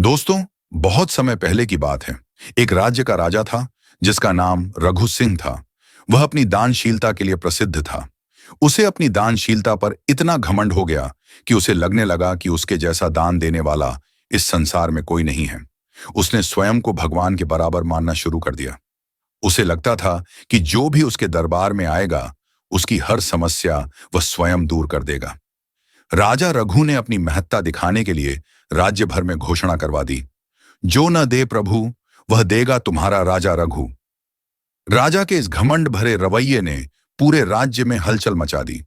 दोस्तों, बहुत समय पहले की बात है। एक राज्य का राजा था जिसका नाम रघु सिंह था। वह अपनी दानशीलता के लिए प्रसिद्ध था। उसे अपनी दानशीलता पर इतना घमंड हो गया कि उसे लगने लगा कि उसके जैसा दान देने वाला इस संसार में कोई नहीं है। उसने स्वयं को भगवान के बराबर मानना शुरू कर दिया। उसे लगता था कि जो भी उसके दरबार में आएगा, उसकी हर समस्या वह स्वयं दूर कर देगा। राजा रघु ने अपनी महत्ता दिखाने के लिए राज्य भर में घोषणा करवा दी, जो न दे प्रभु वह देगा तुम्हारा राजा रघु। राजा के इस घमंड भरे रवैये ने पूरे राज्य में हलचल मचा दी।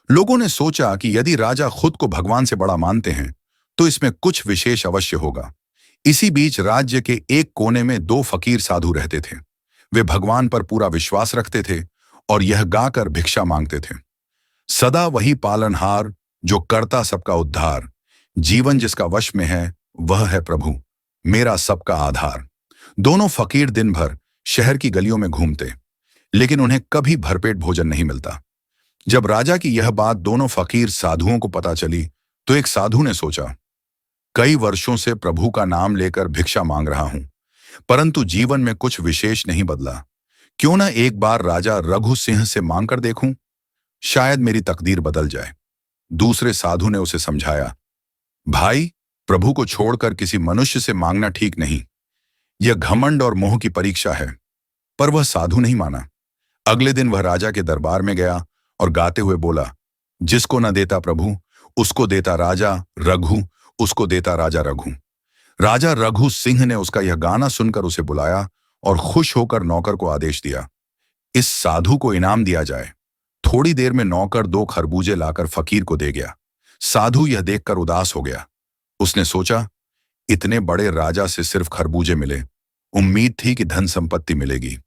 लोगों ने सोचा कि यदि राजा खुद को भगवान से बड़ा मानते हैं तो इसमें कुछ विशेष अवश्य होगा। इसी बीच राज्य के एक कोने में दो फकीर साधु रहते थे। वे भगवान पर पूरा विश्वास रखते थे और यह गाकर भिक्षा मांगते थे, सदा वही पालनहार जो करता सबका उद्धार, जीवन जिसका वश में है वह है प्रभु, मेरा सबका आधार। दोनों फकीर दिन भर शहर की गलियों में घूमते, लेकिन उन्हें कभी भरपेट भोजन नहीं मिलता। जब राजा की यह बात दोनों फकीर साधुओं को पता चली तो एक साधु ने सोचा, कई वर्षों से प्रभु का नाम लेकर भिक्षा मांग रहा हूं, परंतु जीवन में कुछ विशेष नहीं बदला। क्यों न एक बार राजा रघु सिंह से मांग कर देखूं, शायद मेरी तकदीर बदल जाए। दूसरे साधु ने उसे समझाया, भाई, प्रभु को छोड़कर किसी मनुष्य से मांगना ठीक नहीं। यह घमंड और मोह की परीक्षा है। पर वह साधु नहीं माना। अगले दिन वह राजा के दरबार में गया और गाते हुए बोला, जिसको न देता प्रभु उसको देता राजा रघु, उसको देता राजा रघु। राजा रघु सिंह ने उसका यह गाना सुनकर उसे बुलाया और खुश होकर नौकर को आदेश दिया, इस साधु को इनाम दिया जाए। थोड़ी देर में नौकर दो खरबूजे लाकर फकीर को दे गया। साधु यह देखकर उदास हो गया। उसने सोचा, इतने बड़े राजा से सिर्फ खरबूजे मिले, उम्मीद थी कि धन संपत्ति मिलेगी।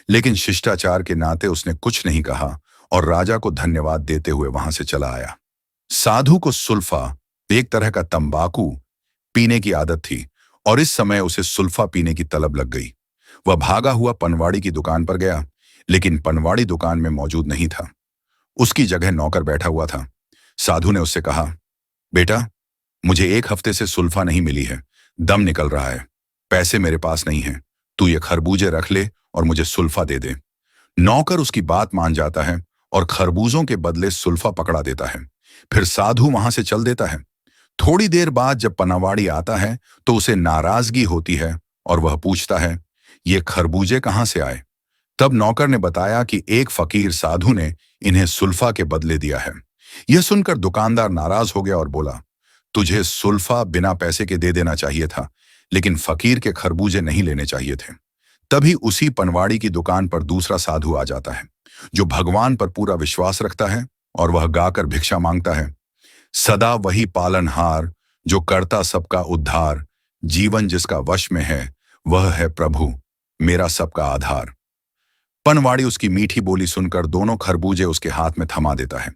लेकिन शिष्टाचार के नाते उसने कुछ नहीं कहा और राजा को धन्यवाद देते हुए वहां से चला आया। साधु को सुल्फा, एक तरह का तंबाकू, पीने की आदत थी और इस समय उसे सुल्फा पीने की तलब लग गई। वह भागा हुआ पनवाड़ी की दुकान पर गया, लेकिन पनवाड़ी दुकान में मौजूद नहीं था। उसकी जगह नौकर बैठा हुआ था। साधु ने उससे कहा, बेटा, मुझे एक हफ्ते से सुल्फा नहीं मिली है, दम निकल रहा है, पैसे मेरे पास नहीं है, तू ये खरबूजे रख ले और मुझे सुल्फा दे दे। नौकर उसकी बात मान जाता है और खरबूजों के बदले सुल्फा पकड़ा देता है। फिर साधु वहां से चल देता है। थोड़ी देर बाद जब पनावाड़ी आता है तो उसे नाराजगी होती है और वह पूछता है, ये खरबूजे कहां से आए? तब नौकर ने बताया कि एक फकीर साधु ने इन्हें सुल्फा के बदले दिया है। यह सुनकर दुकानदार नाराज हो गया और बोला, तुझे सुल्फा बिना पैसे के दे देना चाहिए था, लेकिन फकीर के खरबूजे नहीं लेने चाहिए थे। तभी उसी पनवाड़ी की दुकान पर दूसरा साधु आ जाता है, जो भगवान पर पूरा विश्वास रखता है, और वह गाकर भिक्षा मांगता है, सदा वही पालनहार जो करता सबका उद्धार, जीवन जिसका वश में है वह है प्रभु, मेरा सबका आधार। पनवाड़ी उसकी मीठी बोली सुनकर दोनों खरबूजे उसके हाथ में थमा देता है।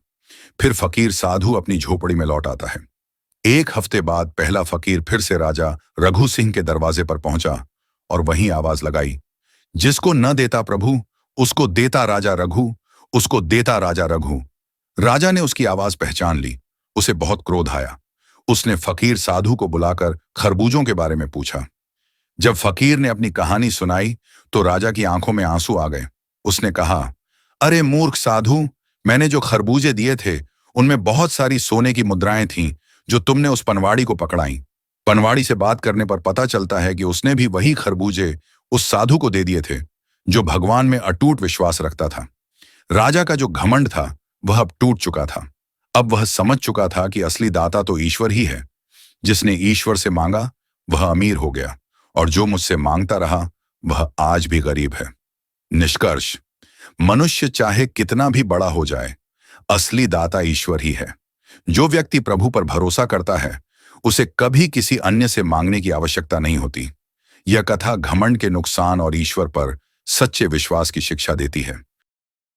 फिर फकीर साधु अपनी झोपड़ी में लौट आता है। एक हफ्ते बाद पहला फकीर फिर से राजा रघु सिंह के दरवाजे पर पहुंचा और वहीं आवाज लगाई, जिसको न देता प्रभु उसको देता राजा रघु, उसको देता राजा रघु। राजा ने उसकी आवाज पहचान ली। उसे बहुत क्रोध आया। उसने फकीर साधु को बुलाकर खरबूजों के बारे में पूछा। जब फकीर ने अपनी कहानी सुनाई तो राजा की आंखों में आंसू आ गए। उसने कहा, अरे मूर्ख साधु, मैंने जो खरबूजे दिए थे उनमें बहुत सारी सोने की मुद्राएं थीं जो तुमने उस पनवाड़ी को पकड़ाई। पनवाड़ी से बात करने पर पता चलता है कि उसने भी वही खरबूजे उस साधु को दे दिए थे जो भगवान में अटूट विश्वास रखता था। राजा का जो घमंड था वह अब टूट चुका था। अब वह समझ चुका था कि असली दाता तो ईश्वर ही है। जिसने ईश्वर से मांगा वह अमीर हो गया, और जो मुझसे मांगता रहा वह आज भी गरीब है। निष्कर्ष, मनुष्य चाहे कितना भी बड़ा हो जाए, असली दाता ईश्वर ही है। जो व्यक्ति प्रभु पर भरोसा करता है उसे कभी किसी अन्य से मांगने की आवश्यकता नहीं होती। यह कथा घमंड के नुकसान और ईश्वर पर सच्चे विश्वास की शिक्षा देती है।